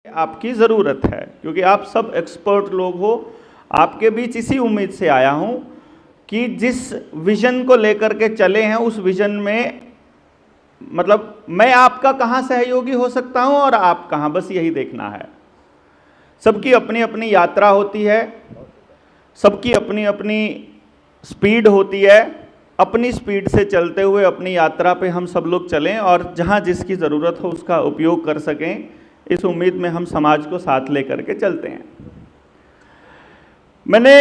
आपकी ज़रूरत है, क्योंकि आप सब एक्सपर्ट लोग हो। आपके बीच इसी उम्मीद से आया हूं कि जिस विजन को लेकर के चले हैं उस विजन में मतलब मैं आपका कहां सहयोगी हो सकता हूं और आप कहां, बस यही देखना है। सबकी अपनी अपनी यात्रा होती है, सबकी अपनी अपनी स्पीड होती है। अपनी स्पीड से चलते हुए अपनी यात्रा पे हम सब लोग चलें और जहां जिसकी ज़रूरत हो उसका उपयोग कर सकें, इस उम्मीद में हम समाज को साथ लेकर के चलते हैं। मैंने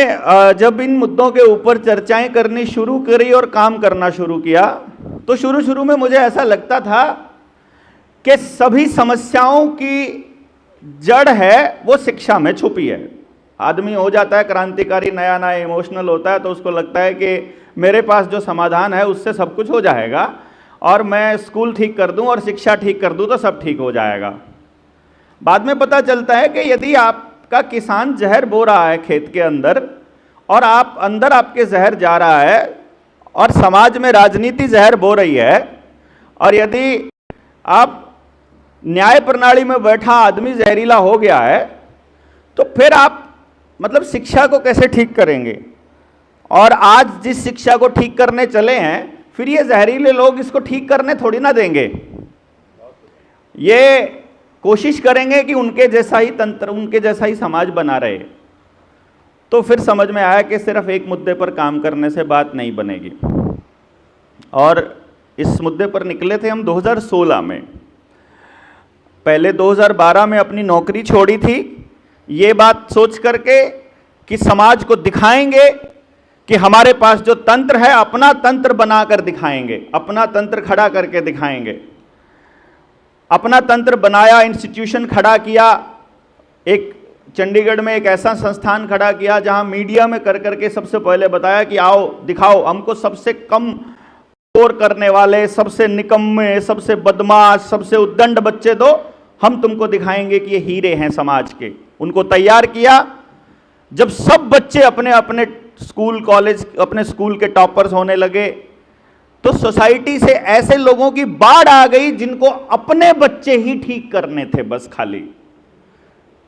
जब इन मुद्दों के ऊपर चर्चाएं करनी शुरू करी और काम करना शुरू किया तो शुरू में मुझे ऐसा लगता था कि सभी समस्याओं की जड़ है वो शिक्षा में छुपी है। आदमी हो जाता है क्रांतिकारी, नया नया इमोशनल होता है तो उसको लगता है कि मेरे पास जो समाधान है उससे सब कुछ हो जाएगा और मैं स्कूल ठीक कर दूं और शिक्षा ठीक कर दूं तो सब ठीक हो जाएगा। बाद में पता चलता है कि यदि आपका किसान जहर बो रहा है खेत के अंदर और आप अंदर आपके जहर जा रहा है और समाज में राजनीति जहर बो रही है और यदि आप न्याय प्रणाली में बैठा आदमी जहरीला हो गया है तो फिर आप मतलब शिक्षा को कैसे ठीक करेंगे। और आज जिस शिक्षा को ठीक करने चले हैं फिर ये जहरीले लोग इसको ठीक करने थोड़ी ना देंगे। ये कोशिश करेंगे कि उनके जैसा ही तंत्र, उनके जैसा ही समाज बना रहे। तो फिर समझ में आया कि सिर्फ एक मुद्दे पर काम करने से बात नहीं बनेगी और इस मुद्दे पर निकले थे हम 2016 में। पहले 2012 में अपनी नौकरी छोड़ी थी ये बात सोच करके कि समाज को दिखाएंगे कि हमारे पास जो तंत्र है अपना तंत्र बनाकर दिखाएंगे, अपना तंत्र खड़ा करके दिखाएंगे। अपना तंत्र बनाया, इंस्टीट्यूशन खड़ा किया, एक चंडीगढ़ में एक ऐसा संस्थान खड़ा किया जहां मीडिया में कर करके सबसे पहले बताया कि आओ दिखाओ, हमको सबसे कम स्कोर करने वाले, सबसे निकम्मे, सबसे बदमाश, सबसे उद्दंड बच्चे दो, हम तुमको दिखाएंगे कि ये हीरे हैं समाज के। उनको तैयार किया। जब सब बच्चे अपने अपने स्कूल कॉलेज, अपने स्कूल के टॉपर्स होने लगे तो सोसाइटी से ऐसे लोगों की बाढ़ आ गई जिनको अपने बच्चे ही ठीक करने थे बस खाली।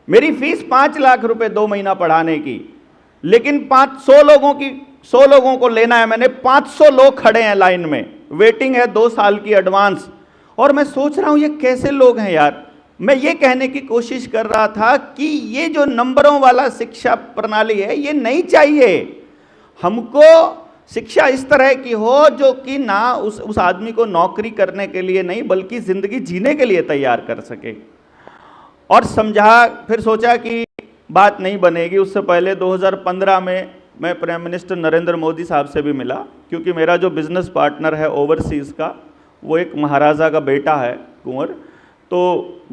मेरी फीस 5 लाख रुपए 2 महीना पढ़ाने की, लेकिन 100 लोगों को लेना है मैंने, 500 लोग खड़े हैं लाइन में, वेटिंग है 2 साल की एडवांस। और मैं सोच रहा हूं ये कैसे लोग हैं यार। मैं ये कहने की कोशिश कर रहा था कि ये जो नंबरों वाला शिक्षा प्रणाली है ये नहीं चाहिए हमको। शिक्षा इस तरह की हो जो कि ना उस आदमी को नौकरी करने के लिए नहीं बल्कि जिंदगी जीने के लिए तैयार कर सके। और समझा, फिर सोचा कि बात नहीं बनेगी। उससे पहले 2015 में मैं प्राइम मिनिस्टर नरेंद्र मोदी साहब से भी मिला, क्योंकि मेरा जो बिजनेस पार्टनर है ओवरसीज़ का वो एक महाराजा का बेटा है कुंवर, तो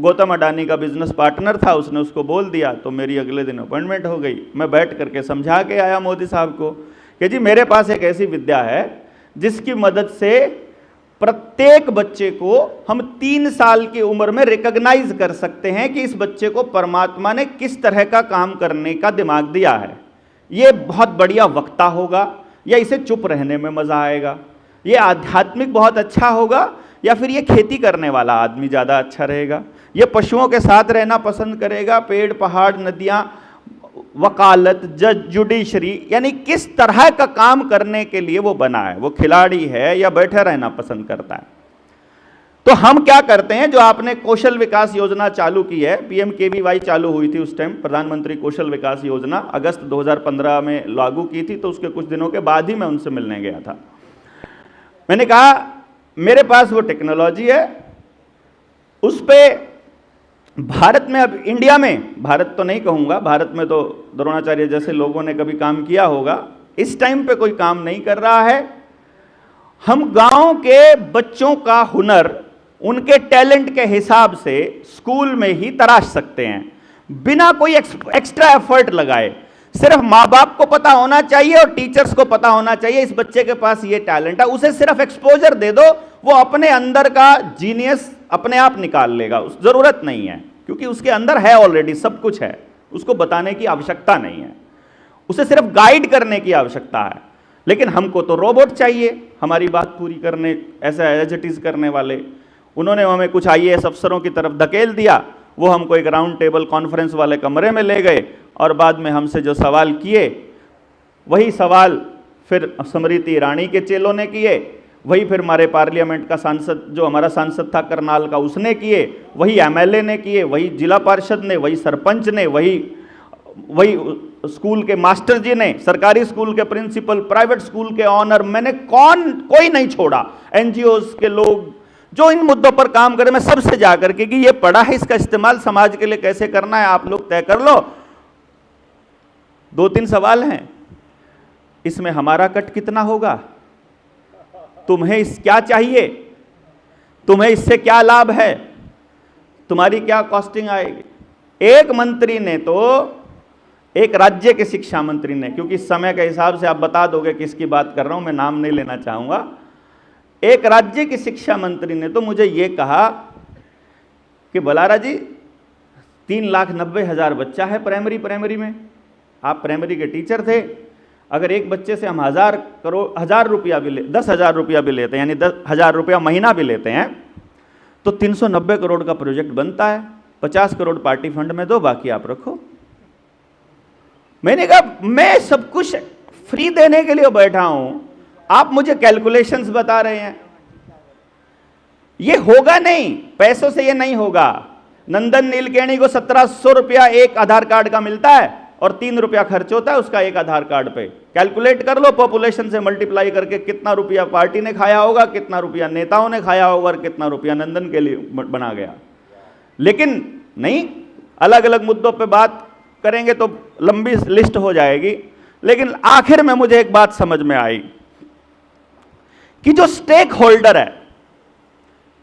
गौतम अडानी का बिजनेस पार्टनर था, उसने उसको बोल दिया तो मेरी अगले दिन अपॉइंटमेंट हो गई। मैं बैठ करके समझा के आया मोदी साहब को कि जी मेरे पास एक ऐसी विद्या है जिसकी मदद से प्रत्येक बच्चे को हम 3 साल की उम्र में रिकॉग्नाइज कर सकते हैं कि इस बच्चे को परमात्मा ने किस तरह का काम करने का दिमाग दिया है। ये बहुत बढ़िया वक्ता होगा या इसे चुप रहने में मजा आएगा, ये आध्यात्मिक बहुत अच्छा होगा या फिर ये खेती करने वाला आदमी ज़्यादा अच्छा रहेगा, ये पशुओं के साथ रहना पसंद करेगा, पेड़ पहाड़ नदियाँ, वकालत, जज, जुडिशरी, यानी किस तरह का काम करने के लिए वो बना है, वो खिलाड़ी है या बैठे रहना पसंद करता है। तो हम क्या करते हैं, जो आपने कौशल विकास योजना चालू की है, PMKVY चालू हुई थी उस टाइम, प्रधानमंत्री कौशल विकास योजना अगस्त 2015 में लागू की थी, तो उसके कुछ दिनों के बाद ही मैं उनसे मिलने गया था। मैंने कहा मेरे पास वो टेक्नोलॉजी है, उस पर भारत में, अब इंडिया में, भारत तो नहीं कहूँगा, भारत में तो द्रोणाचार्य जैसे लोगों ने कभी काम किया होगा, इस टाइम पे कोई काम नहीं कर रहा है। हम गांव के बच्चों का हुनर उनके टैलेंट के हिसाब से स्कूल में ही तराश सकते हैं बिना कोई एक्स्ट्रा एफर्ट लगाए। सिर्फ माँ बाप को पता होना चाहिए और टीचर्स को पता होना चाहिए इस बच्चे के पास ये टैलेंट है, उसे सिर्फ एक्सपोजर दे दो, वो अपने अंदर का जीनियस अपने आप निकाल लेगा। उस जरूरत नहीं है, क्योंकि उसके अंदर है ऑलरेडी, सब कुछ है, उसको बताने की आवश्यकता नहीं है, उसे सिर्फ गाइड करने की आवश्यकता है। लेकिन हमको तो रोबोट चाहिए हमारी बात पूरी करने, ऐसा एज इट इज करने वाले। उन्होंने हमें कुछ IAS अफसरों की तरफ धकेल दिया, वो हमको एक राउंड टेबल कॉन्फ्रेंस वाले कमरे में ले गए और बाद में हमसे जो सवाल किए वही सवाल फिर स्मृति ईरानी के चेलों ने किए, वही फिर हमारे पार्लियामेंट का सांसद जो हमारा सांसद था करनाल का उसने किए, वही एमएलए ने किए, वही जिला पार्षद ने, वही सरपंच ने, वही स्कूल के मास्टर जी ने, सरकारी स्कूल के प्रिंसिपल, प्राइवेट स्कूल के ऑनर, मैंने कोई नहीं छोड़ा। एनजीओज के लोग जो इन मुद्दों पर काम करें, मैं सबसे जाकर के कि ये पढ़ा है, इसका इस्तेमाल समाज के लिए कैसे करना है आप लोग तय कर लो। 2-3 सवाल हैं, इसमें हमारा कट कितना होगा, तुम्हें इस क्या चाहिए, तुम्हें इससे क्या लाभ है, तुम्हारी क्या कॉस्टिंग आएगी। एक मंत्री ने तो, एक राज्य के शिक्षा मंत्री ने, क्योंकि इस समय के हिसाब से आप बता दोगे किसकी बात कर रहा हूं, मैं नाम नहीं लेना चाहूंगा, एक राज्य के शिक्षा मंत्री ने तो मुझे ये कहा कि बलारा जी 3,90,000 बच्चा है प्राइमरी में, आप प्राइमरी के टीचर थे, अगर एक बच्चे से हम 1,000 रुपया भी 10,000 रुपया भी लेते हैं, यानी 10,000 रुपया महीना भी लेते हैं, तो 390 करोड़ का प्रोजेक्ट बनता है। 50 करोड़ पार्टी फंड में दो, बाकी आप रखो। मैंने कहा मैं सब कुछ फ्री देने के लिए बैठा हूं, आप मुझे कैलकुलेशंस बता रहे हैं, ये होगा नहीं, पैसों से ये नहीं होगा। नंदन नीलकेणी को 1700 रुपया एक आधार कार्ड का मिलता है और 3 रुपया खर्च होता है उसका एक आधार कार्ड पे। कैलकुलेट कर लो, पॉपुलेशन से मल्टीप्लाई करके कितना रुपया पार्टी ने खाया होगा, कितना रुपया नेताओं ने खाया होगा और कितना रुपया नंदन के लिए बना गया। लेकिन नहीं, अलग अलग मुद्दों पे बात करेंगे तो लंबी लिस्ट हो जाएगी। लेकिन आखिर में मुझे एक बात समझ में आई कि जो स्टेक होल्डर है,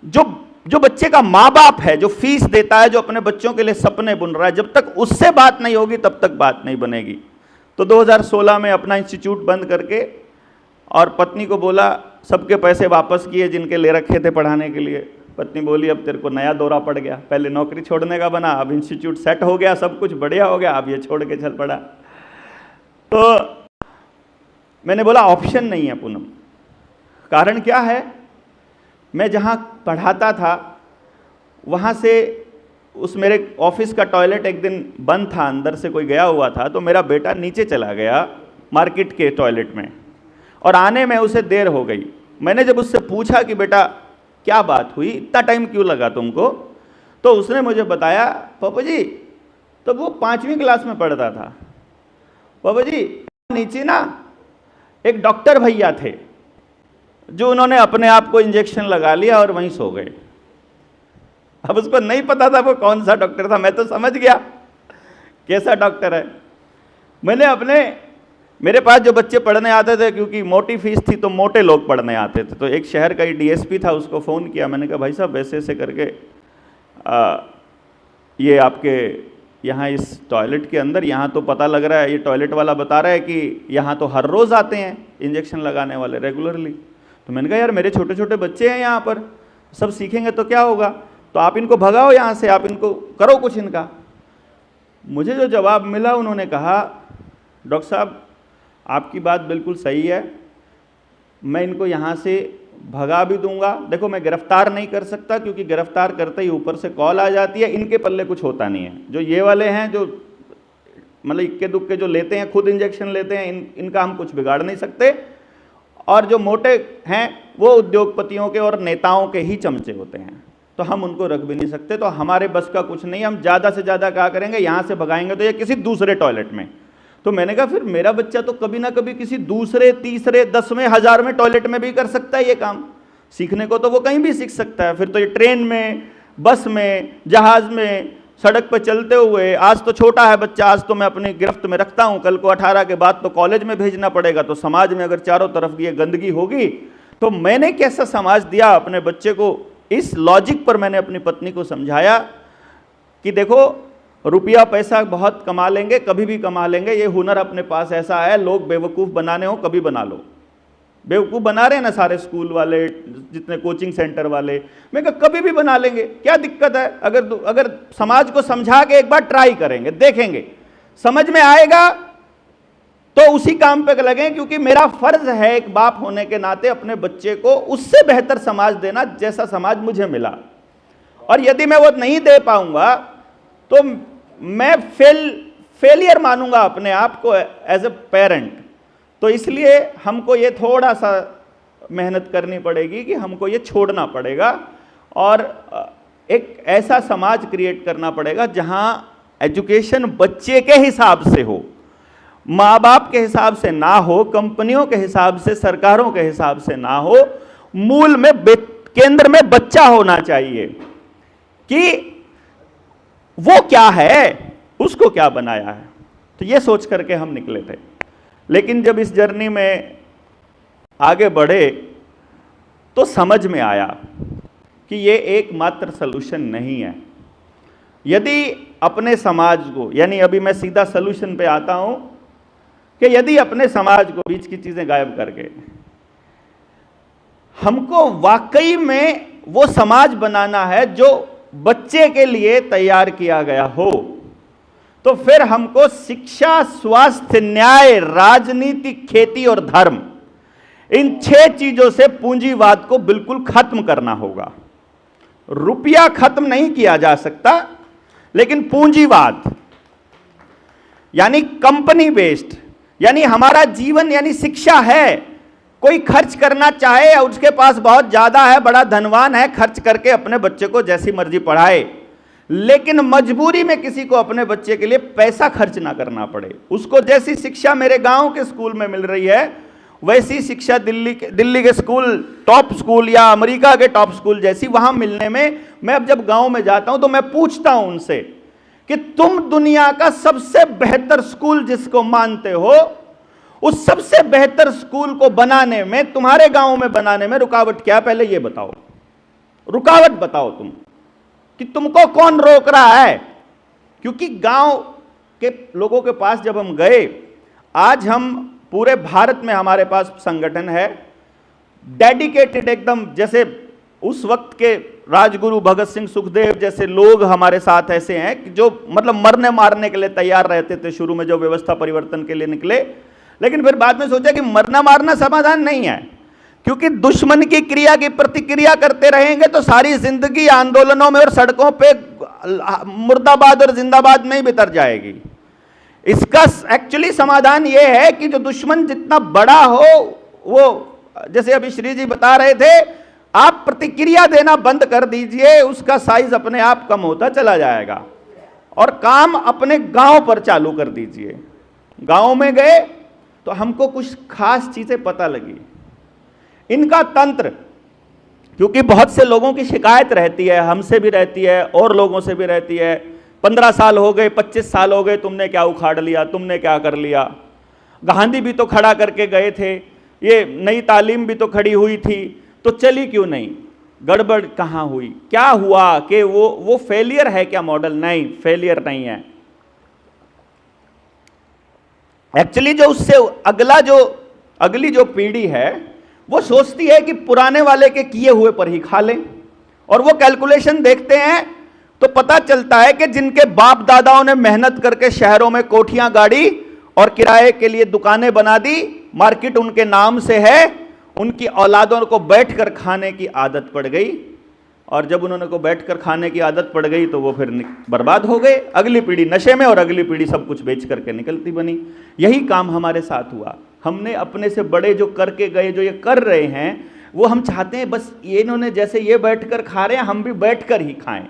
जो बच्चे का माँ बाप है, जो फीस देता है, जो अपने बच्चों के लिए सपने बुन रहा है, जब तक उससे बात नहीं होगी तब तक बात नहीं बनेगी। तो 2016 में अपना इंस्टीट्यूट बंद करके और पत्नी को बोला, सबके पैसे वापस किए जिनके ले रखे थे पढ़ाने के लिए। पत्नी बोली अब तेरे को नया दौरा पड़ गया, पहले नौकरी छोड़ने का बना, अब इंस्टीट्यूट सेट हो गया, सब कुछ बढ़िया हो गया, अब ये छोड़ के चल पड़ा। तो मैंने बोला ऑप्शन नहीं है पूनम। कारण क्या है, मैं जहाँ पढ़ाता था वहाँ से उस मेरे ऑफिस का टॉयलेट एक दिन बंद था, अंदर से कोई गया हुआ था, तो मेरा बेटा नीचे चला गया मार्केट के टॉयलेट में और आने में उसे देर हो गई। मैंने जब उससे पूछा कि बेटा क्या बात हुई, इतना टाइम क्यों लगा तुमको, तो उसने मुझे बताया पापा जी, तो वो 5वीं क्लास में पढ़ता था, पापा जी नीचे ना एक डॉक्टर भैया थे जो उन्होंने अपने आप को इंजेक्शन लगा लिया और वहीं सो गए। अब उसको नहीं पता था वो कौन सा डॉक्टर था, मैं तो समझ गया कैसा डॉक्टर है। मेरे पास जो बच्चे पढ़ने आते थे, क्योंकि मोटी फीस थी तो मोटे लोग पढ़ने आते थे, तो एक शहर का ही डीएसपी था, उसको फ़ोन किया। मैंने कहा भाई साहब ऐसे ऐसे करके ये आपके यहाँ इस टॉयलेट के अंदर, यहाँ तो पता लग रहा है, ये टॉयलेट वाला बता रहा है कि यहाँ तो हर रोज़ आते हैं इंजेक्शन लगाने वाले रेगुलरली। तो मैंने कहा यार मेरे छोटे छोटे बच्चे हैं यहाँ पर, सब सीखेंगे तो क्या होगा, तो आप इनको भगाओ यहाँ से, आप इनको करो कुछ इनका। मुझे जो जवाब मिला, उन्होंने कहा डॉक्टर साहब आपकी बात बिल्कुल सही है, मैं इनको यहाँ से भगा भी दूंगा। देखो मैं गिरफ्तार नहीं कर सकता, क्योंकि गिरफ्तार करते ही ऊपर से कॉल आ जाती है, इनके पल्ले कुछ होता नहीं है। जो ये वाले हैं जो मतलब इक्के दुक्के जो लेते हैं, खुद इंजेक्शन लेते हैं, इनका हम कुछ बिगाड़ नहीं सकते। और जो मोटे हैं वो उद्योगपतियों के और नेताओं के ही चमचे होते हैं, तो हम उनको रख भी नहीं सकते। तो हमारे बस का कुछ नहीं, हम ज़्यादा से ज़्यादा क्या करेंगे, यहाँ से भगाएंगे तो ये किसी दूसरे टॉयलेट में। तो मैंने कहा फिर मेरा बच्चा तो कभी ना कभी किसी दूसरे, तीसरे, 10वें, 1000वें टॉयलेट में भी कर सकता है ये काम। सीखने को तो वो कहीं भी सीख सकता है। फिर तो ये ट्रेन में, बस में, जहाज़ में, सड़क पर चलते हुए, आज तो छोटा है बच्चा, आज तो मैं अपनी गिरफ्त में रखता हूँ, कल को 18 के बाद तो कॉलेज में भेजना पड़ेगा। तो समाज में अगर चारों तरफ ये गंदगी होगी तो मैंने कैसा समाज दिया अपने बच्चे को। इस लॉजिक पर मैंने अपनी पत्नी को समझाया कि देखो रुपया पैसा बहुत कमा लेंगे, कभी भी कमा लेंगे, ये हुनर अपने पास ऐसा है, लोग बेवकूफ़ बनाने हो कभी बना लो। बेवकूफ़ बना रहे हैं ना सारे स्कूल वाले, जितने कोचिंग सेंटर वाले, मैं कहा कभी भी बना लेंगे, क्या दिक्कत है। अगर समाज को समझा के एक बार ट्राई करेंगे, देखेंगे, समझ में आएगा तो उसी काम पे लगे। क्योंकि मेरा फर्ज है एक बाप होने के नाते अपने बच्चे को उससे बेहतर समाज देना जैसा समाज मुझे मिला। और यदि मैं वो नहीं दे पाऊंगा तो मैं फेलियर मानूंगा अपने आप को एज ए पेरेंट। तो इसलिए हमको ये थोड़ा सा मेहनत करनी पड़ेगी कि हमको ये छोड़ना पड़ेगा और एक ऐसा समाज क्रिएट करना पड़ेगा जहां एजुकेशन बच्चे के हिसाब से हो, माँ बाप के हिसाब से ना हो, कंपनियों के हिसाब से, सरकारों के हिसाब से ना हो। मूल में केंद्र में बच्चा होना चाहिए कि वो क्या है, उसको क्या बनाया है। तो ये सोच करके हम निकले थे। लेकिन जब इस जर्नी में आगे बढ़े तो समझ में आया कि ये एकमात्र सलूशन नहीं है। यदि अपने समाज को, यानी अभी मैं सीधा सलूशन पे आता हूं कि यदि अपने समाज को बीच की चीजें गायब करके हमको वाकई में वो समाज बनाना है जो बच्चे के लिए तैयार किया गया हो, तो फिर हमको शिक्षा, स्वास्थ्य, न्याय, राजनीति, खेती और धर्म, इन 6 चीजों से पूंजीवाद को बिल्कुल खत्म करना होगा। रुपया खत्म नहीं किया जा सकता, लेकिन पूंजीवाद यानी कंपनी बेस्ड, यानी हमारा जीवन यानी शिक्षा है। कोई खर्च करना चाहे और उसके पास बहुत ज्यादा है, बड़ा धनवान है, खर्च करके अपने बच्चे को जैसी मर्जी पढ़ाए, लेकिन मजबूरी में किसी को अपने बच्चे के लिए पैसा खर्च ना करना पड़े। उसको जैसी शिक्षा मेरे गांव के स्कूल में मिल रही है, वैसी शिक्षा दिल्ली के स्कूल, टॉप स्कूल या अमेरिका के टॉप स्कूल जैसी वहां मिलने में, मैं अब जब गांव में जाता हूं तो मैं पूछता हूं उनसे कि तुम दुनिया का सबसे बेहतर स्कूल जिसको मानते हो, उस सबसे बेहतर स्कूल को बनाने में, तुम्हारे गांव में बनाने में रुकावट क्या? पहले ये बताओ, रुकावट बताओ तुम कि तुमको कौन रोक रहा है। क्योंकि गांव के लोगों के पास जब हम गए, आज हम पूरे भारत में हमारे पास संगठन है डेडिकेटेड एकदम, जैसे उस वक्त के राजगुरु भगत सिंह, सुखदेव जैसे लोग हमारे साथ ऐसे हैं कि जो मतलब मरने मारने के लिए तैयार रहते थे शुरू में, जो व्यवस्था परिवर्तन के लिए निकले। लेकिन फिर बाद में सोचा कि मरना मारना समाधान नहीं है, क्योंकि दुश्मन की क्रिया की प्रतिक्रिया करते रहेंगे तो सारी जिंदगी आंदोलनों में और सड़कों पे मुर्दाबाद और जिंदाबाद में ही बितर जाएगी। इसका एक्चुअली समाधान यह है कि जो दुश्मन जितना बड़ा हो, वो जैसे अभी श्री जी बता रहे थे, आप प्रतिक्रिया देना बंद कर दीजिए, उसका साइज अपने आप कम होता चला जाएगा और काम अपने गांव पर चालू कर दीजिए। गांव में गए तो हमको कुछ खास चीजें पता लगी। इनका तंत्र, क्योंकि बहुत से लोगों की शिकायत रहती है, हमसे भी रहती है और लोगों से भी रहती है, 15 साल हो गए, 25 साल हो गए, तुमने क्या उखाड़ लिया, तुमने क्या कर लिया। गांधी भी तो खड़ा करके गए थे, ये नई तालीम भी तो खड़ी हुई थी, तो चली क्यों नहीं, गड़बड़ कहां हुई, क्या हुआ कि वो फेलियर है क्या मॉडल? नहीं, फेलियर नहीं है। एक्चुअली जो उससे अगली जो पीढ़ी है वो सोचती है कि पुराने वाले के किए हुए पर ही खा लें, और वो कैलकुलेशन देखते हैं तो पता चलता है कि जिनके बाप दादाओं ने मेहनत करके शहरों में कोठियां गाड़ी और किराए के लिए दुकानें बना दी, मार्केट उनके नाम से है, उनकी औलादों को बैठकर खाने की आदत पड़ गई, और जब उन्होंने को बैठकर खाने की आदत पड़ गई तो वो फिर बर्बाद हो गए। अगली पीढ़ी नशे में और अगली पीढ़ी सब कुछ बेच करके निकलती बनी। यही काम हमारे साथ हुआ। हमने अपने से बड़े जो करके गए, जो ये कर रहे हैं, वो हम चाहते हैं बस ये इन्होंने जैसे ये बैठकर खा रहे हैं, हम भी बैठकर ही खाएं।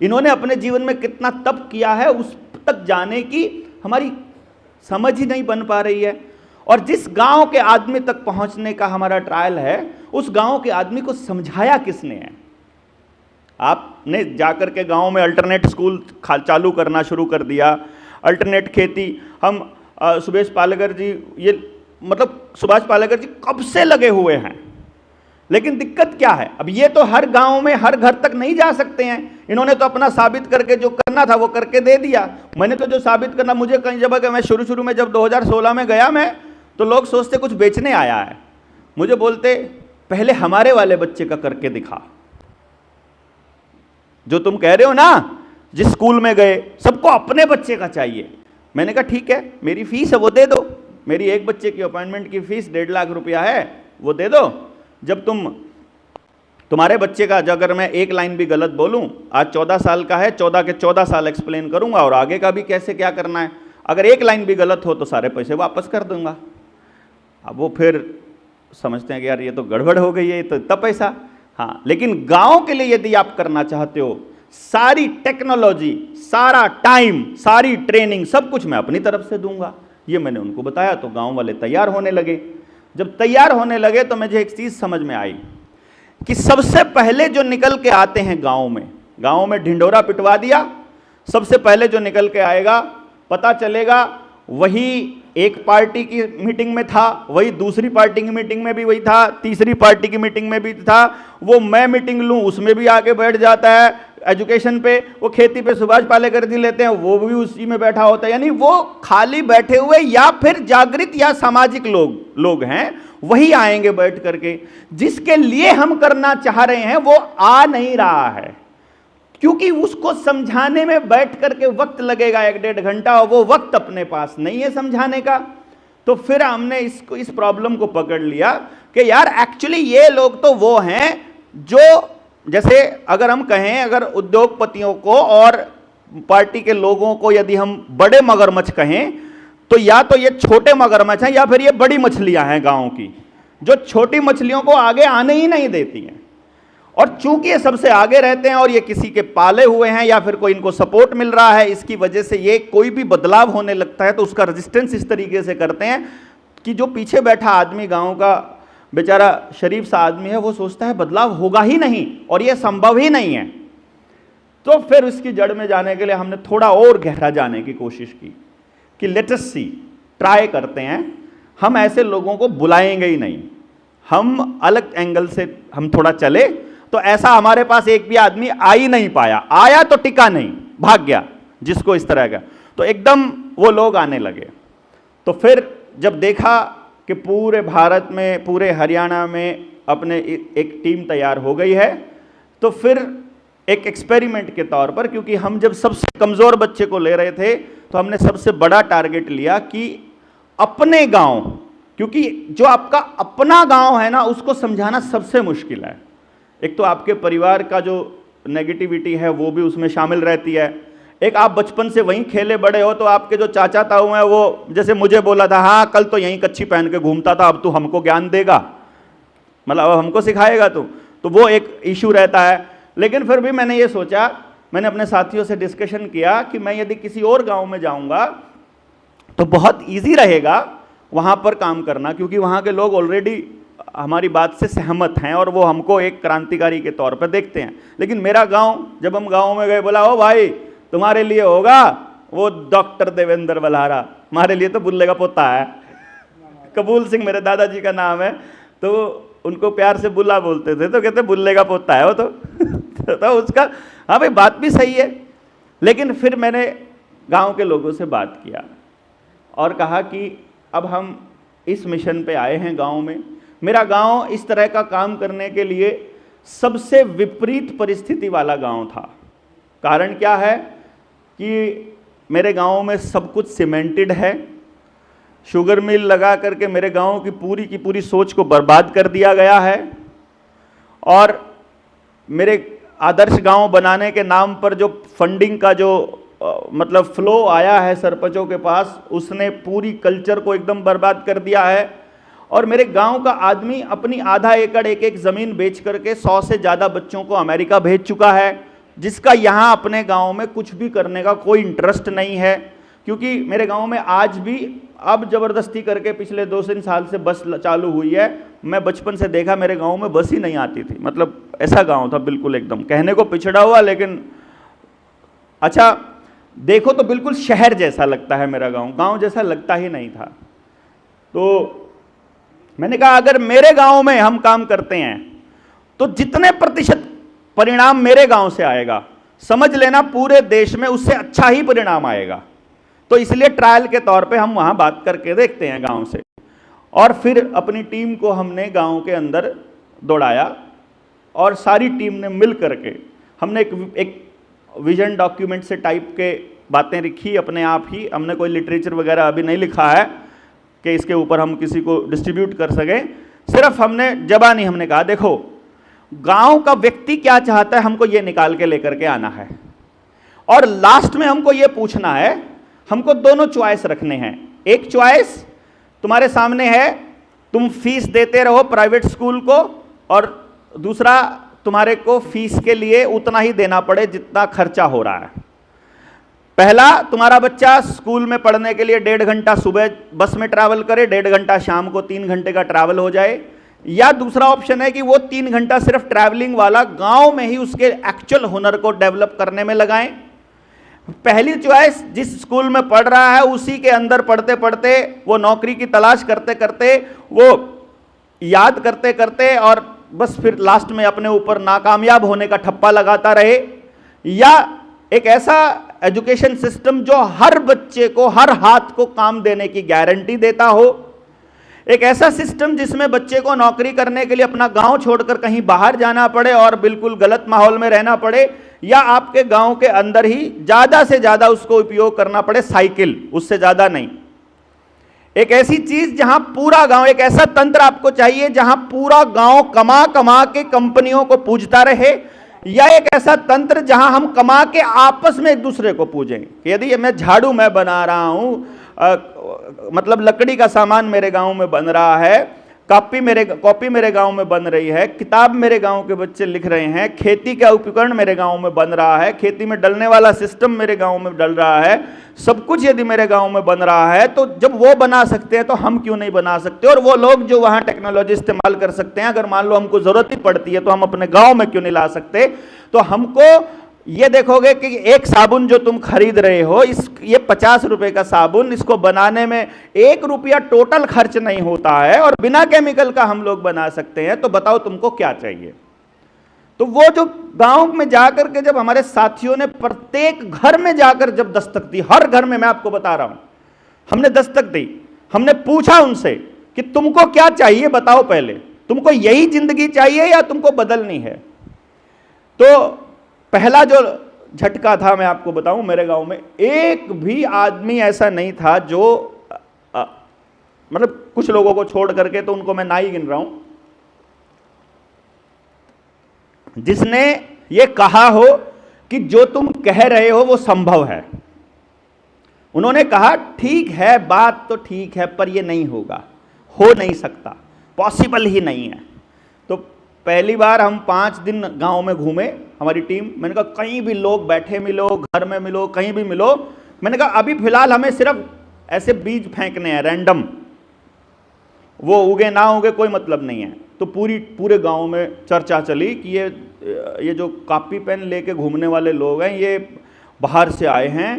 इन्होंने अपने जीवन में कितना तप किया है, उस तक जाने की हमारी समझ ही नहीं बन पा रही है। और जिस गांव के आदमी तक पहुंचने का हमारा ट्रायल है, उस गांव के आदमी को समझाया किसने है? आपने जाकर के गांव में अल्टरनेट स्कूल चालू करना शुरू कर दिया, अल्टरनेट खेती। हम सुभाष पालेकर जी, ये मतलब सुभाष पालेकर जी कब से लगे हुए हैं, लेकिन दिक्कत क्या है? अब ये तो हर गांव में हर घर तक नहीं जा सकते हैं। इन्होंने तो अपना साबित करके जो करना था वो करके दे दिया। मैंने तो जो साबित करना, मुझे कई जगह, मैं शुरू में जब 2016 में गया मैं, तो लोग सोचते कुछ बेचने आया है, मुझे बोलते पहले हमारे वाले बच्चे का करके दिखा। जो तुम कह रहे हो ना, जिस स्कूल में गए सबको अपने बच्चे का चाहिए। मैंने कहा ठीक है, मेरी फीस है वो दे दो, मेरी एक बच्चे की अपॉइंटमेंट की फीस 1.5 लाख रुपया है, वो दे दो। जब तुम तुम्हारे बच्चे का अगर मैं एक लाइन भी गलत बोलूं, आज 14 साल का है, 14 के 14 साल एक्सप्लेन करूंगा और आगे का भी कैसे क्या करना है, अगर एक लाइन भी गलत हो तो सारे पैसे वापस कर दूंगा। अब वो फिर समझते हैं कि यार ये तो गड़बड़ हो गई है, तो इतना पैसा। हाँ, लेकिन गांव के लिए यदि आप करना चाहते हो, सारी टेक्नोलॉजी, सारा टाइम, सारी ट्रेनिंग, सब कुछ मैं अपनी तरफ से दूंगा। ये मैंने उनको बताया तो गांव वाले तैयार होने लगे। जब तैयार होने लगे तो मुझे एक चीज समझ में आई कि सबसे पहले जो निकल के आते हैं गांव में ढिंढोरा पिटवा दिया, सबसे पहले जो निकल के आएगा पता चलेगा वही एक पार्टी की मीटिंग में था, वही दूसरी पार्टी की मीटिंग में भी वही था, तीसरी पार्टी की मीटिंग में भी था, वो मैं मीटिंग लूं उसमें भी आके बैठ जाता है, एजुकेशन पे, वो खेती पे सुभाष पालेकर जी लेते हैं वो भी उसी में बैठा होता है। यानी वो खाली बैठे हुए या फिर जागृत या सामाजिक लोग हैं, वही आएंगे बैठ करके। जिसके लिए हम करना चाह रहे हैं वो आ नहीं रहा है, क्योंकि उसको समझाने में बैठ करके वक्त लगेगा 1-1.5 घंटा, और वो वक्त अपने पास नहीं है समझाने का। तो फिर हमने इस प्रॉब्लम को पकड़ लिया कि यार एक्चुअली ये लोग तो वो हैं जो, जैसे अगर हम कहें, अगर उद्योगपतियों को और पार्टी के लोगों को यदि हम बड़े मगरमच्छ कहें, तो या तो ये छोटे मगरमच्छ हैं या फिर ये बड़ी मछलियां हैं गांव की, जो छोटी मछलियों को आगे आने ही नहीं देती हैं। और चूंकि ये सबसे आगे रहते हैं और ये किसी के पाले हुए हैं या फिर कोई इनको सपोर्ट मिल रहा है, इसकी वजह से ये कोई भी बदलाव होने लगता है तो उसका रेजिस्टेंस इस तरीके से करते हैं कि जो पीछे बैठा आदमी, गांव का बेचारा शरीफ सा आदमी है, वो सोचता है बदलाव होगा ही नहीं और ये संभव ही नहीं है। तो फिर इसकी जड़ में जाने के लिए हमने थोड़ा और गहरा जाने की कोशिश की कि लेट अस सी, ट्राई करते हैं। हम ऐसे लोगों को बुलाएंगे ही नहीं, हम अलग एंगल से हम थोड़ा चले। तो ऐसा हमारे पास एक भी आदमी आ ही नहीं पाया, आया तो टिका नहीं, भाग गया जिसको इस तरह का। तो एकदम वो लोग आने लगे। तो फिर जब देखा कि पूरे भारत में, पूरे हरियाणा में अपने एक टीम तैयार हो गई है, तो फिर एक एक्सपेरिमेंट के तौर पर, क्योंकि हम जब सबसे कमज़ोर बच्चे को ले रहे थे तो हमने सबसे बड़ा टारगेट लिया कि अपने गांव, क्योंकि जो आपका अपना गांव है ना, उसको समझाना सबसे मुश्किल है। एक तो आपके परिवार का जो नेगेटिविटी है वो भी उसमें शामिल रहती है, एक आप बचपन से वहीं खेले बड़े हो, तो आपके जो चाचा ताऊ हैं वो जैसे मुझे बोला था, हाँ कल तो यहीं कच्छी पहन के घूमता था, अब तू हमको ज्ञान देगा, मतलब अब हमको सिखाएगा तू, तो वो एक इशू रहता है। लेकिन फिर भी मैंने ये सोचा, मैंने अपने साथियों से डिस्कशन किया कि मैं यदि किसी और गांव में जाऊंगा तो बहुत ईजी रहेगा वहाँ पर काम करना, क्योंकि वहाँ के लोग ऑलरेडी हमारी बात से सहमत हैं और वो हमको एक क्रांतिकारी के तौर पर देखते हैं। लेकिन मेरा गांव, जब हम गांव में गए, बोला ओ भाई तुम्हारे लिए होगा वो डॉक्टर देवेंद्र बल्हारा, हमारे लिए तो बुल्ले का पोता है। कबूल सिंह मेरे दादाजी का नाम है, तो उनको प्यार से बुल्ला बोलते थे, तो कहते बुल्ले का पोता है वो तो उसका, हाँ भाई बात भी सही है। लेकिन फिर मैंने गांव के लोगों से बात किया और कहा कि अब हम इस मिशन पे आए हैं गांव में। मेरा गांव इस तरह का काम करने के लिए सबसे विपरीत परिस्थिति वाला गांव था। कारण क्या है कि मेरे गांव में सब कुछ सीमेंटेड है, शुगर मिल लगा करके मेरे गांव की पूरी सोच को बर्बाद कर दिया गया है, और मेरे आदर्श गांव बनाने के नाम पर जो फंडिंग का जो मतलब फ्लो आया है सरपंचों के पास, उसने पूरी कल्चर को एकदम बर्बाद कर दिया है। और मेरे गांव का आदमी अपनी आधा एकड़ एक ज़मीन बेच करके 100 से ज़्यादा बच्चों को अमेरिका भेज चुका है, जिसका यहाँ अपने गांव में कुछ भी करने का कोई इंटरेस्ट नहीं है। क्योंकि मेरे गांव में आज भी अब ज़बरदस्ती करके पिछले 2-3 साल से बस चालू हुई है। मैं बचपन से देखा, मेरे गांव में बस ही नहीं आती थी, मतलब ऐसा गांव था बिल्कुल एकदम, कहने को पिछड़ा हुआ, लेकिन अच्छा देखो तो बिल्कुल शहर जैसा लगता है मेरा गांव, गांव जैसा लगता ही नहीं था। तो मैंने कहा अगर मेरे गांव में हम काम करते हैं तो जितने प्रतिशत परिणाम मेरे गांव से आएगा, समझ लेना पूरे देश में उससे अच्छा ही परिणाम आएगा। तो इसलिए ट्रायल के तौर पे हम वहां बात करके देखते हैं गांव से। और फिर अपनी टीम को हमने गांव के अंदर दौड़ाया और सारी टीम ने मिल करके हमने एक विजन डॉक्यूमेंट से टाइप के बातें लिखी अपने आप ही। हमने कोई लिटरेचर वगैरह अभी नहीं लिखा है कि इसके ऊपर हम किसी को डिस्ट्रीब्यूट कर सकें, सिर्फ हमने जबानी हमने कहा देखो गांव का व्यक्ति क्या चाहता है, हमको ये निकाल के लेकर के आना है। और लास्ट में हमको ये पूछना है, हमको दोनों चॉइस रखने हैं। एक चॉइस तुम्हारे सामने है, तुम फीस देते रहो प्राइवेट स्कूल को, और दूसरा तुम्हारे को फीस के लिए उतना ही देना पड़े जितना खर्चा हो रहा है। पहला, तुम्हारा बच्चा स्कूल में पढ़ने के लिए 1.5 घंटा सुबह बस में ट्रैवल करे, 1.5 घंटा शाम को 3 घंटे का ट्रैवल हो जाए। या दूसरा ऑप्शन है कि वो 3 घंटा सिर्फ ट्रैवलिंग वाला गांव में ही उसके एक्चुअल हुनर को डेवलप करने में लगाएं। पहली चॉइस, जिस स्कूल में पढ़ रहा है उसी के अंदर पढ़ते पढ़ते, वो नौकरी की तलाश करते करते, वो याद करते करते और बस फिर लास्ट में अपने ऊपर नाकामयाब होने का ठप्पा लगाता रहे। या एक ऐसा एजुकेशन सिस्टम जो हर बच्चे को हर हाथ को काम देने की गारंटी देता हो, एक ऐसा सिस्टम जिसमें बच्चे को नौकरी करने के लिए अपना गांव छोड़कर कहीं बाहर जाना पड़े और बिल्कुल गलत माहौल में रहना पड़े, या आपके गांव के अंदर ही ज्यादा से ज्यादा उसको उपयोग करना पड़े, साइकिल, उससे ज्यादा नहीं। एक ऐसी चीज जहां पूरा गांव, एक ऐसा तंत्र आपको चाहिए जहां पूरा गांव कमा कमा के कंपनियों को पूजता रहे, या एक ऐसा तंत्र जहां हम कमा के आपस में एक दूसरे को पूजें। यदि मैं झाड़ू मैं बना रहा हूं, मतलब लकड़ी का सामान मेरे गांव में बन रहा है, कॉपी मेरे गांव में बन रही है, किताब मेरे गांव के बच्चे लिख रहे हैं, खेती का उपकरण मेरे गांव में बन रहा है, खेती में डलने वाला सिस्टम मेरे गांव में डल रहा है, सब कुछ यदि मेरे गांव में बन रहा है, तो जब वो बना सकते हैं तो हम क्यों नहीं बना सकते? और वो लोग जो वहां टेक्नोलॉजी इस्तेमाल कर सकते हैं, अगर मान लो हमको जरूरत ही पड़ती है तो हम अपने गांव में क्यों नहीं ला सकते? तो हमको ये देखोगे कि एक साबुन जो तुम खरीद रहे हो, ये 50 रुपए का साबुन, इसको बनाने में 1 रुपया टोटल खर्च नहीं होता है और बिना केमिकल का हम लोग बना सकते हैं। तो बताओ तुमको क्या चाहिए? तो वो जो गांव में जाकर के जब हमारे साथियों ने प्रत्येक घर में जाकर जब दस्तक दी, हर घर में, मैं आपको बता रहा हूं, हमने दस्तक दी, हमने पूछा उनसे कि तुमको क्या चाहिए बताओ, पहले तुमको यही जिंदगी चाहिए या तुमको बदलनी है? तो पहला जो झटका था मैं आपको बताऊं, मेरे गांव में एक भी आदमी ऐसा नहीं था जो मतलब कुछ लोगों को छोड़ करके, तो उनको मैं ना ही गिन रहा हूं, जिसने ये कहा हो कि जो तुम कह रहे हो वो संभव है। उन्होंने कहा ठीक है, बात तो ठीक है, पर ये नहीं होगा, हो नहीं सकता, पॉसिबल ही नहीं है। तो पहली बार हम 5 दिन गांव में घूमे, हमारी टीम। मैंने कहा कहीं भी लोग बैठे मिलो, घर में मिलो, कहीं भी मिलो, मैंने कहा अभी फिलहाल हमें सिर्फ ऐसे बीज फेंकने हैं रैंडम, वो उगे ना उगे कोई मतलब नहीं है। तो पूरे गांव में चर्चा चली कि ये जो कॉपी पेन लेके घूमने वाले लोग हैं, ये बाहर से आए हैं,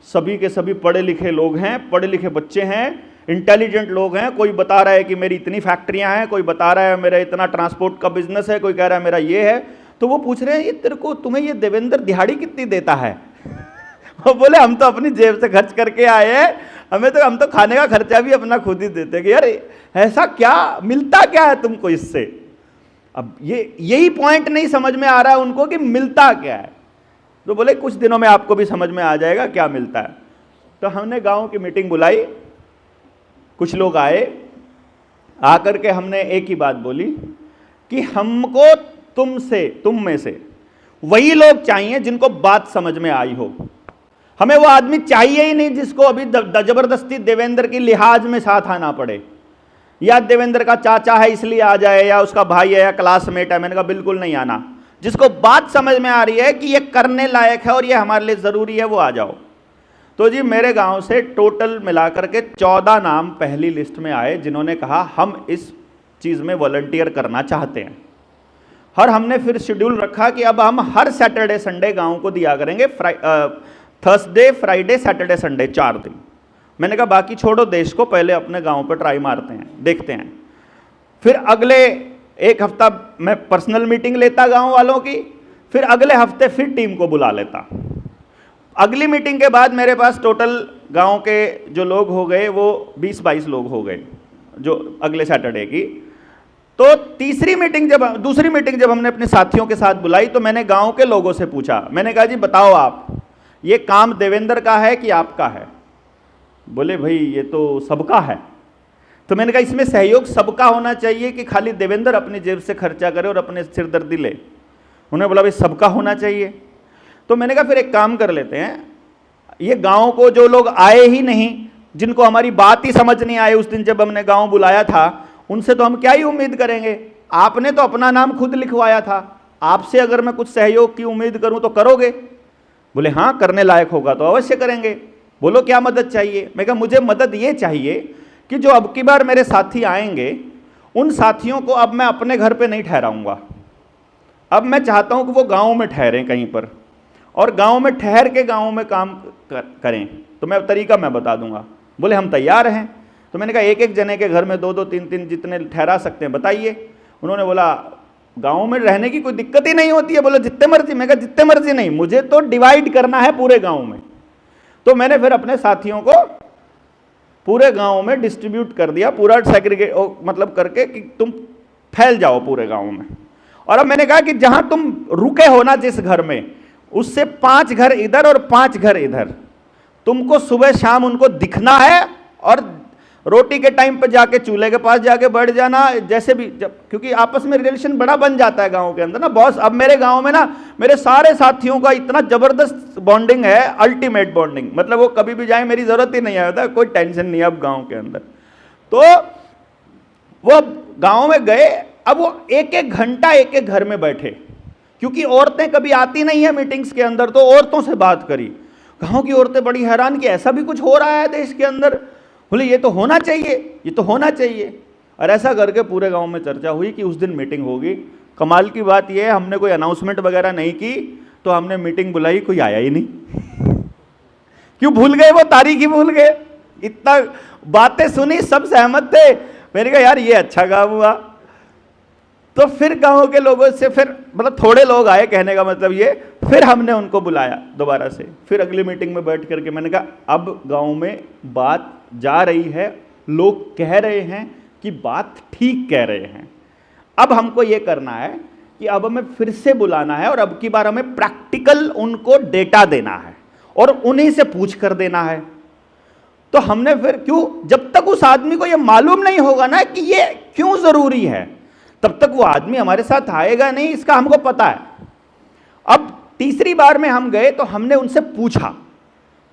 सभी के सभी पढ़े लिखे लोग हैं, पढ़े लिखे बच्चे हैं, इंटेलिजेंट लोग हैं। कोई बता रहा है कि मेरी इतनी फैक्ट्रियां हैं, कोई बता रहा है मेरा इतना ट्रांसपोर्ट का बिजनेस है, कोई कह रहा है मेरा ये है। तो वो पूछ रहे हैं, ये तुम्हें ये देवेंद्र दिहाड़ी कितनी देता है? वो बोले हम तो अपनी जेब से खर्च करके आए हैं, हम तो खाने का खर्चा भी अपना खुद ही देते हैं। कि यार ऐसा क्या मिलता क्या है तुमको इससे? अब यही पॉइंट नहीं समझ में आ रहा है उनको कि मिलता क्या है। तो बोले कुछ दिनों में आपको भी समझ में आ जाएगा क्या मिलता है। तो हमने गांव की मीटिंग बुलाई, कुछ लोग आए, आकर के हमने एक ही बात बोली कि हमको तुम में से वही लोग चाहिए जिनको बात समझ में आई हो। हमें वो आदमी चाहिए ही नहीं जिसको अभी जबरदस्ती देवेंद्र की लिहाज में साथ आना पड़े, या देवेंद्र का चाचा है इसलिए आ जाए, या उसका भाई है या क्लासमेट है। मैंने कहा बिल्कुल नहीं आना, जिसको बात समझ में आ रही है कि ये करने लायक है और ये हमारे लिए जरूरी है, वो आ जाओ। तो जी मेरे गांव से टोटल मिलाकर के 14 नाम पहली लिस्ट में आए जिन्होंने कहा हम इस चीज में वॉलंटियर करना चाहते हैं। और हमने फिर शेड्यूल रखा कि अब हम हर सैटरडे संडे गांव को दिया करेंगे, थर्सडे फ्राइडे सैटरडे संडे 4 दिन। मैंने कहा बाकी छोड़ो, देश को पहले अपने गांव पर ट्राई मारते हैं, देखते हैं। फिर अगले 1 हफ्ता मैं पर्सनल मीटिंग लेता गांव वालों की, फिर अगले हफ्ते फिर टीम को बुला लेता। अगली मीटिंग के बाद मेरे पास टोटल गांव के जो लोग हो गए वो 20-22 लोग हो गए, जो अगले सैटरडे की। तो दूसरी मीटिंग जब हमने अपने साथियों के साथ बुलाई, तो मैंने गांव के लोगों से पूछा, मैंने कहा जी बताओ आप, ये काम देवेंद्र का है कि आपका है? बोले भाई ये तो सबका है। तो मैंने कहा इसमें सहयोग सबका होना चाहिए कि खाली देवेंद्र अपनी जेब से खर्चा करे और अपने सिरदर्दी ले? उन्होंने बोला भाई सबका होना चाहिए। तो मैंने कहा फिर एक काम कर लेते हैं, ये गांव को जो लोग आए ही नहीं, जिनको हमारी बात ही समझ नहीं आए उस दिन जब हमने गांव बुलाया था, उनसे तो हम क्या ही उम्मीद करेंगे? आपने तो अपना नाम खुद लिखवाया था, आपसे अगर मैं कुछ सहयोग की उम्मीद करूं तो करोगे? बोले हाँ, करने लायक होगा तो अवश्य करेंगे। बोलो क्या मदद चाहिए? मैं कहा मुझे मदद ये चाहिए कि जो अब की बार मेरे साथी आएंगे, उन साथियों को अब मैं अपने घर पे नहीं ठहराऊंगा। अब मैं चाहता हूं कि वो गांव में ठहरें कहीं पर, और गांव में ठहर के गांव में काम करें। तो मैं तरीका मैं बता दूंगा। बोले हम तैयार हैं। तो मैंने कहा एक एक जने के घर में 2-2 3-3 जितने ठहरा सकते हैं बताइए। उन्होंने बोला गांव में रहने की कोई दिक्कत ही नहीं होती है। बोले जितने मर्जी। मैं कहा जितने मर्जी नहीं, मुझे तो डिवाइड करना है पूरे गांव में। तो मैंने फिर अपने साथियों को पूरे गांव में डिस्ट्रीब्यूट कर दिया, पूरा सेग्रीगेट मतलब करके कि तुम फैल जाओ पूरे गांव में। और अब मैंने कहा कि जहां तुम रुके हो ना जिस घर में, उससे 5 घर इधर और 5 घर इधर, तुमको सुबह शाम उनको दिखना है, और रोटी के टाइम पर जाके चूल्हे के पास जाके बैठ जाना, जैसे भी जब, क्योंकि आपस में रिलेशन बड़ा बन जाता है गांव के अंदर ना बॉस। अब मेरे गांव में ना मेरे सारे साथियों का इतना जबरदस्त बॉन्डिंग है, अल्टीमेट बॉन्डिंग, मतलब वो कभी भी जाए मेरी जरूरत ही नहीं आता, कोई टेंशन नहीं है अब गाँव के अंदर। तो वो गाँव में गए, अब वो एक एक घंटा एक एक घर में बैठे, क्योंकि औरतें कभी आती नहीं है मीटिंग्स के अंदर, तो औरतों से बात करी। गाँव की औरतें बड़ी हैरान कि ऐसा भी कुछ हो रहा है देश के अंदर। बोले ये तो होना चाहिए, ये तो होना चाहिए। और ऐसा करके पूरे गांव में चर्चा हुई कि उस दिन मीटिंग होगी। कमाल की बात यह है, हमने कोई अनाउंसमेंट वगैरह नहीं की, तो हमने मीटिंग बुलाई, कोई आया ही नहीं। क्यों भूल गए? वो तारीख ही भूल गए। इतना बातें सुनी, सब सहमत थे। मैंने कहा यार ये अच्छा काम हुआ। तो फिर गांव के लोगों से फिर मतलब थोड़े लोग आए, कहने का मतलब ये, फिर हमने उनको बुलाया दोबारा से। फिर अगली मीटिंग में बैठ करके मैंने कहा अब गांव में बात जा रही है, लोग कह रहे हैं कि बात ठीक कह रहे हैं। अब हमको ये करना है कि अब हमें फिर से बुलाना है, और अब की बार हमें प्रैक्टिकल उनको डेटा देना है और उन्हीं से पूछ कर देना है। तो हमने फिर क्यों, जब तक उस आदमी को ये मालूम नहीं होगा ना कि ये क्यों जरूरी है, तब तक वो आदमी हमारे साथ आएगा नहीं, इसका हमको पता है। अब तीसरी बार में हम गए तो हमने उनसे पूछा,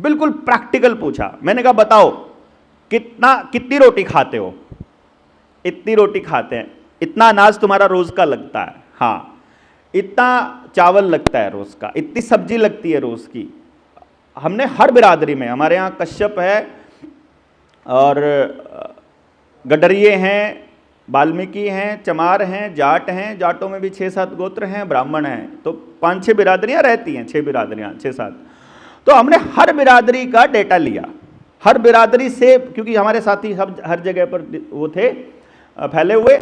बिल्कुल प्रैक्टिकल पूछा। मैंने कहा बताओ कितनी रोटी खाते हो? इतनी रोटी खाते हैं। इतना अनाज तुम्हारा रोज का लगता है? हाँ। इतना चावल लगता है रोज का? इतनी सब्जी लगती है रोज की? हमने हर बिरादरी में, हमारे यहाँ कश्यप है और गडरिये हैं, वाल्मीकि हैं, चमार हैं, जाट हैं, जाटों में भी 6-7 गोत्र हैं, ब्राह्मण हैं, तो 5-6 बिरादरियां रहती हैं, 6 बिरादरियां, 6-7। तो हमने हर बिरादरी का डेटा लिया, हर बिरादरी से, क्योंकि हमारे साथी सब हर जगह पर वो थे फैले हुए।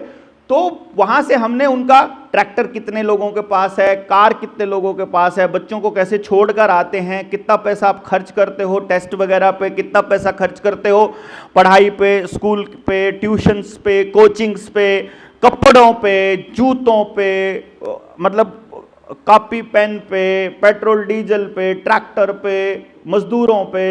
तो वहां से हमने उनका ट्रैक्टर कितने लोगों के पास है, कार कितने लोगों के पास है, बच्चों को कैसे छोड़कर आते हैं, कितना पैसा आप खर्च करते हो टेस्ट वगैरह पे, कितना पैसा खर्च करते हो पढ़ाई पे, स्कूल पे, ट्यूशन्स पे, कोचिंग्स पे, कपड़ों पे, जूतों पे, मतलब कॉपी पेन पे, पेट्रोल डीजल पे, ट्रैक्टर पे, मजदूरों पे,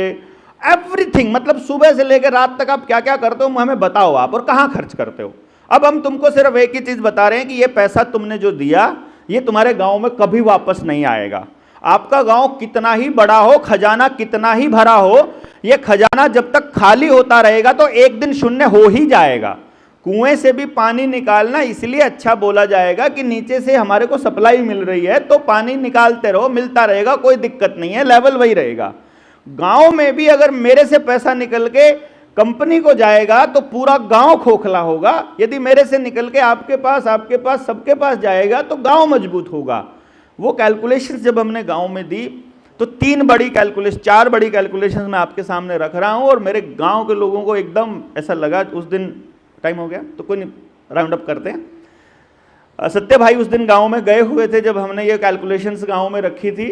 एवरीथिंग। मतलब सुबह से लेकर रात तक आप क्या क्या करते हो हमें बताओ आप, और कहाँ खर्च करते हो। अब हम तुमको सिर्फ एक ही चीज बता रहे हैं कि ये पैसा तुमने जो दिया ये तुम्हारे गांव में कभी वापस नहीं आएगा। आपका गांव कितना ही बड़ा हो, खजाना कितना ही भरा हो, ये खजाना जब तक खाली होता रहेगा तो एक दिन शून्य हो ही जाएगा। कुएं से भी पानी निकालना इसलिए अच्छा बोला जाएगा कि नीचे से हमारे को सप्लाई मिल रही है, तो पानी निकालते रहो, मिलता रहेगा, कोई दिक्कत नहीं है, लेवल वही रहेगा। गांव में भी अगर मेरे से पैसा निकल के कंपनी को जाएगा तो पूरा गांव खोखला होगा। यदि मेरे से निकल के आपके पास सबके पास जाएगा तो गांव मजबूत होगा। वो कैलकुलेशंस जब हमने गांव में दी तो 4 बड़ी कैलकुलेशंस मैं आपके सामने रख रहा हूं, और मेरे गांव के लोगों को एकदम ऐसा लगा। उस दिन टाइम हो गया तो कोई नहीं, राउंड अप करते हैं। सत्य भाई उस दिन गांव में गए हुए थे जब हमने ये कैलकुलेशंस गांव में रखी थी,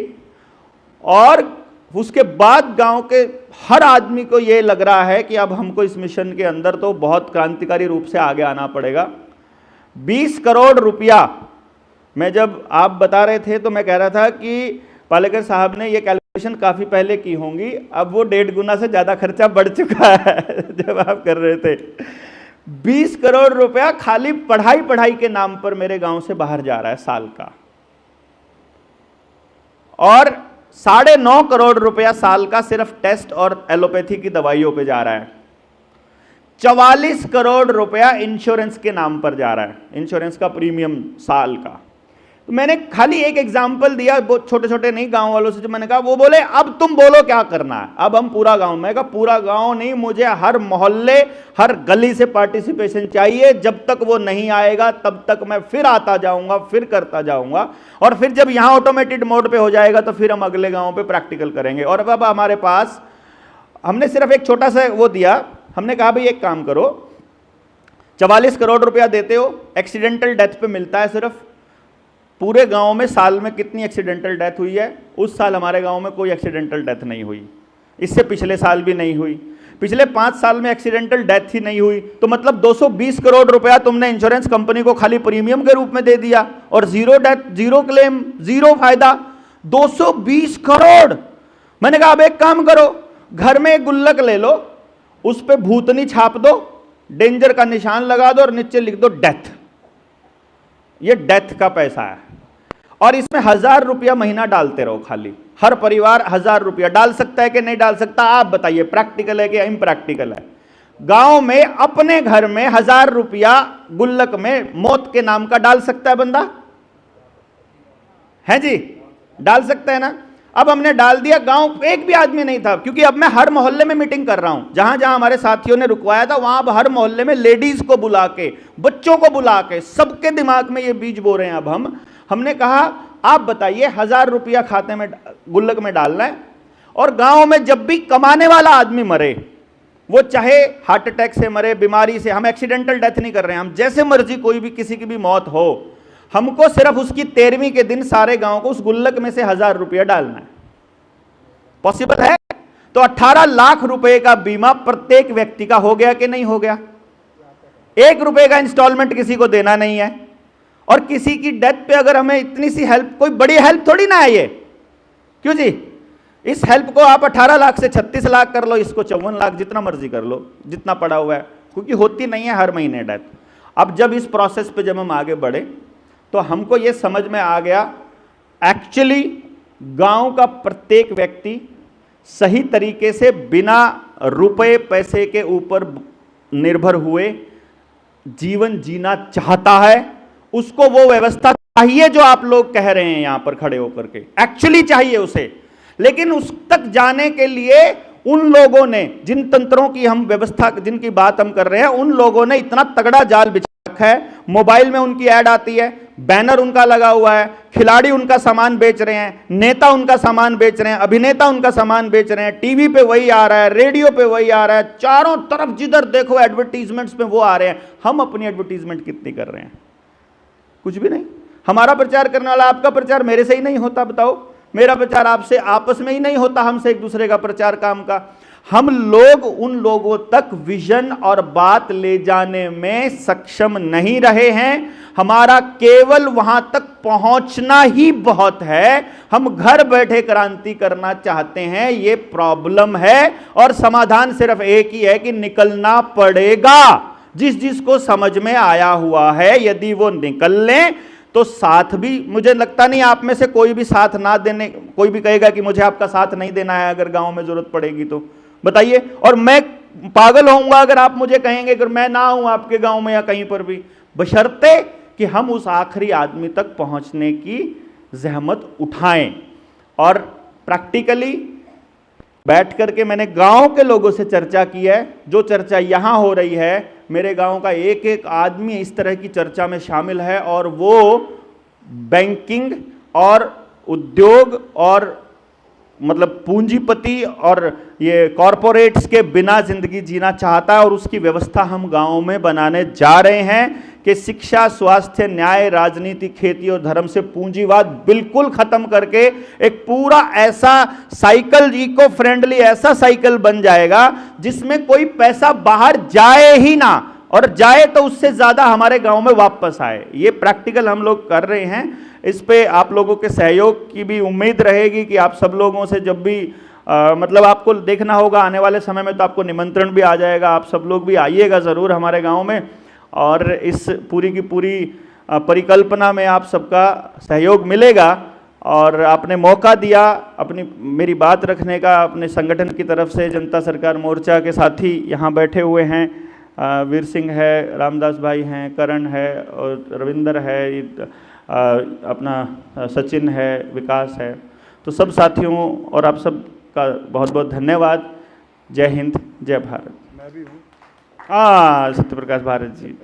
और उसके बाद गांव के हर आदमी को ये लग रहा है कि अब हमको इस मिशन के अंदर तो बहुत क्रांतिकारी रूप से आगे आना पड़ेगा। 20 करोड़ रुपया, मैं जब आप बता रहे थे तो मैं कह रहा था कि पालेकर साहब ने ये कैलकुलेशन काफ़ी पहले की होंगी, अब वो 1.5 गुना से ज़्यादा खर्चा बढ़ चुका है जब आप कर रहे थे। 20 करोड़ रुपया खाली पढ़ाई के नाम पर मेरे गांव से बाहर जा रहा है साल का, और 9.5 करोड़ रुपया साल का सिर्फ टेस्ट और एलोपैथी की दवाइयों पे जा रहा है। 44 करोड़ रुपया इंश्योरेंस के नाम पर जा रहा है, इंश्योरेंस का प्रीमियम साल का। तो मैंने खाली एक एग्जाम्पल दिया, बहुत छोटे छोटे नहीं, गांव वालों से जो मैंने कहा, वो बोले अब तुम बोलो क्या करना है। अब हम पूरा गांव, मैं कहा पूरा गांव नहीं, मुझे हर मोहल्ले हर गली से पार्टिसिपेशन चाहिए। जब तक वो नहीं आएगा तब तक मैं फिर आता जाऊंगा, फिर करता जाऊंगा, और फिर जब यहां ऑटोमेटेड मोड पे हो जाएगा तो फिर हम अगले गाँव पे प्रैक्टिकल करेंगे। और अब हमारे पास हमने सिर्फ एक छोटा सा वो दिया, हमने कहा भाई एक काम करो, 44 करोड़ रुपया देते हो, एक्सीडेंटल डेथ पे मिलता है सिर्फ। पूरे गांव में साल में कितनी एक्सीडेंटल डेथ हुई है? उस साल हमारे गांव में कोई एक्सीडेंटल डेथ नहीं हुई, इससे पिछले साल भी नहीं हुई, पिछले 5 साल में एक्सीडेंटल डेथ ही नहीं हुई। तो मतलब 220 करोड़ रुपया तुमने इंश्योरेंस कंपनी को खाली प्रीमियम के रूप में दे दिया, और zero death, zero claim, zero फायदा। 220 करोड़। मैंने कहा अब एक काम करो, घर में एक गुल्लक ले लो, उस पर भूतनी छाप दो, डेंजर का निशान लगा दो और नीचे लिख दो डेथ। ये डेथ का पैसा है, और इसमें 1000 रुपया महीना डालते रहो खाली। हर परिवार 1000 रुपया डाल सकता है कि नहीं डाल सकता? आप बताइए, प्रैक्टिकल है कि इम्प्रैक्टिकल है? गांव में अपने घर में 1000 रुपया गुल्लक में मौत के नाम का डाल सकता है बंदा? है जी, डाल सकता है ना? अब हमने डाल दिया, गांव एक भी आदमी नहीं था, क्योंकि अब मैं हर मोहल्ले में मीटिंग कर रहा हूं। जहां जहां हमारे साथियों ने रुकवाया था वहां अब हर मोहल्ले में लेडीज को बुला के, बच्चों को बुला के, सबके दिमाग में ये बीज बो रहे हैं। अब हमने कहा आप बताइए, 1000 रुपया खाते में गुल्लक में डालना है, और गांव में जब भी कमाने वाला आदमी मरे, वो चाहे हार्ट अटैक से मरे, बीमारी से, हम एक्सीडेंटल डेथ नहीं कर रहे हैं, हम जैसे मर्जी कोई भी किसी की भी मौत हो, हमको सिर्फ उसकी 13वीं के दिन सारे गांव को उस गुल्लक में से 1000 रुपया डालना है। पॉसिबल है? तो 18 लाख रुपए का बीमा प्रत्येक व्यक्ति का हो गया कि नहीं हो गया? 1 रुपए का इंस्टॉलमेंट किसी को देना नहीं है, और किसी की डेथ पे अगर हमें इतनी सी हेल्प, कोई बड़ी हेल्प थोड़ी ना है ये, क्यों जी? इस हेल्प को आप 18 लाख से 36 लाख कर लो, इसको 54 लाख, जितना मर्जी कर लो, जितना पड़ा हुआ है, क्योंकि होती नहीं है हर महीने डेथ। अब जब इस प्रोसेस पे जब हम आगे बढ़े तो हमको ये समझ में आ गया, एक्चुअली गांव का प्रत्येक व्यक्ति सही तरीके से बिना रुपए पैसे के ऊपर निर्भर हुए जीवन जीना चाहता है। उसको वो व्यवस्था चाहिए जो आप लोग कह रहे हैं यहां पर खड़े होकर के, एक्चुअली चाहिए उसे। लेकिन उस तक जाने के लिए उन लोगों ने, जिन तंत्रों की हम व्यवस्था, जिनकी बात हम कर रहे हैं, उन लोगों ने इतना तगड़ा जाल बिछा रखा है। मोबाइल में उनकी ऐड आती है, बैनर उनका लगा हुआ है, खिलाड़ी उनका सामान बेच रहे हैं, नेता उनका सामान बेच रहे हैं, अभिनेता उनका सामान बेच रहे हैं, टीवी पे वही आ रहा है, रेडियो पे वही आ रहा है, चारों तरफ जिधर देखो एडवर्टीजमेंट्स में वो आ रहे हैं। हम अपनी एडवर्टीजमेंट कितनी कर रहे हैं? कुछ भी नहीं। हमारा प्रचार करने वाला, आपका प्रचार मेरे से ही नहीं होता, बताओ? मेरा प्रचार आपसे आपस में ही नहीं होता, हमसे एक दूसरे का प्रचार काम का। हम लोग उन लोगों तक विजन और बात ले जाने में सक्षम नहीं रहे हैं। हमारा केवल वहां तक पहुंचना ही बहुत है। हम घर बैठे क्रांति करना चाहते हैं, ये प्रॉब्लम है, और समाधान सिर्फ एक ही है कि निकलना पड़ेगा। जिस जिसको समझ में आया हुआ है, यदि वो निकल लें तो साथ भी, मुझे लगता नहीं आप में से कोई भी साथ ना देने, कोई भी कहेगा कि मुझे आपका साथ नहीं देना है अगर गांव में जरूरत पड़ेगी तो बताइए। और मैं पागल होऊंगा अगर आप मुझे कहेंगे अगर मैं ना हूं आपके गांव में या कहीं पर भी, बशर्ते कि हम उस आखिरी आदमी तक पहुंचने की जहमत उठाएं। और प्रैक्टिकली बैठ करके मैंने गांव के लोगों से चर्चा की है, जो चर्चा यहां हो रही है, मेरे गांव का एक एक आदमी इस तरह की चर्चा में शामिल है, और वो बैंकिंग और उद्योग और मतलब पूंजीपति और ये कॉरपोरेट्स के बिना जिंदगी जीना चाहता है। और उसकी व्यवस्था हम गांव में बनाने जा रहे हैं कि शिक्षा, स्वास्थ्य, न्याय, राजनीति, खेती और धर्म से पूंजीवाद बिल्कुल खत्म करके एक पूरा ऐसा साइकिल, इको फ्रेंडली ऐसा साइकिल बन जाएगा जिसमें कोई पैसा बाहर जाए ही ना, और जाए तो उससे ज्यादा हमारे गांव में वापस आए। ये प्रैक्टिकल हम लोग कर रहे हैं। इस पे आप लोगों के सहयोग की भी उम्मीद रहेगी कि आप सब लोगों से जब भी मतलब आपको देखना होगा आने वाले समय में, तो आपको निमंत्रण भी आ जाएगा, आप सब लोग भी आइएगा ज़रूर हमारे गांव में, और इस पूरी की पूरी परिकल्पना में आप सबका सहयोग मिलेगा। और आपने मौका दिया अपनी मेरी बात रखने का, अपने संगठन की तरफ से जनता सरकार मोर्चा के साथी यहाँ बैठे हुए हैं, वीर सिंह है, रामदास भाई हैं, करण है और रविंदर है, अपना सचिन है, विकास है, तो सब साथियों और आप सब का बहुत बहुत धन्यवाद। जय हिंद, जय भारत। मैं भी हूँ। हाँ, सत्यप्रकाश भारत जी।